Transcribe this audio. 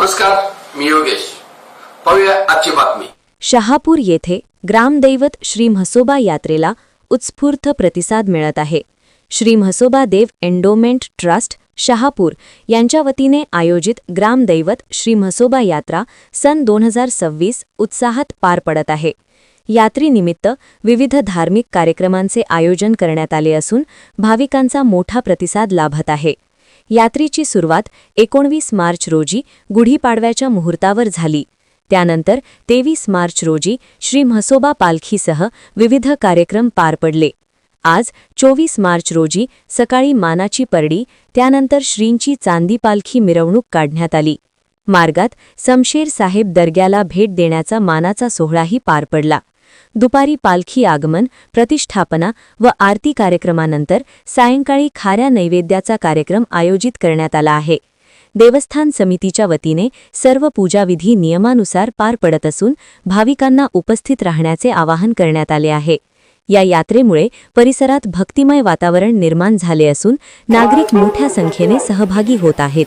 नमस्कार, मी योगेश. पाहूया आजची बातमी. शहापूर येथे ग्रामदैवत श्री म्हसोबा यात्रेला उत्स्फूर्त प्रतिसाद मिळत आहे. श्री म्हसोबा देव एंडोमेंट ट्रस्ट शहापूर यांच्या वतीने आयोजित ग्रामदैवत श्री म्हसोबा यात्रा सन 2026 उत्साहात पार पडत आहे. यात्रेनिमित्त विविध धार्मिक कार्यक्रमांचे आयोजन करण्यात आले असून भाविकांचा मोठा प्रतिसाद लाभत आहे. यात्रेची सुरुवात 19 मार्च रोजी गुढीपाडव्याच्या मुहूर्तावर झाली. त्यानंतर 23 मार्च रोजी श्री म्हसोबा पालखीसह विविध कार्यक्रम पार पडले. आज 24 मार्च रोजी सकाळी मानाची परडी, त्यानंतर श्रींची चांदी पालखी मिरवणूक काढण्यात आली. मार्गात समशेर साहेब दर्ग्याला भेट देण्याचा मानाचा सोहळाही पार पडला. दुपारी पालखी आगमन, प्रतिष्ठापना व आरती कार्यक्रमानंतर सायंकाळी खाऱ्या नैवेद्याचा कार्यक्रम आयोजित करण्यात आला आहे. देवस्थान समितीच्या वतीने सर्व पूजाविधी नियमानुसार पार पडत असून भाविकांना उपस्थित राहण्याचे आवाहन करण्यात आले आहे. या यात्रेमुळे परिसरात भक्तिमय वातावरण निर्माण झाले असून नागरिक मोठ्या संख्येने सहभागी होत आहेत.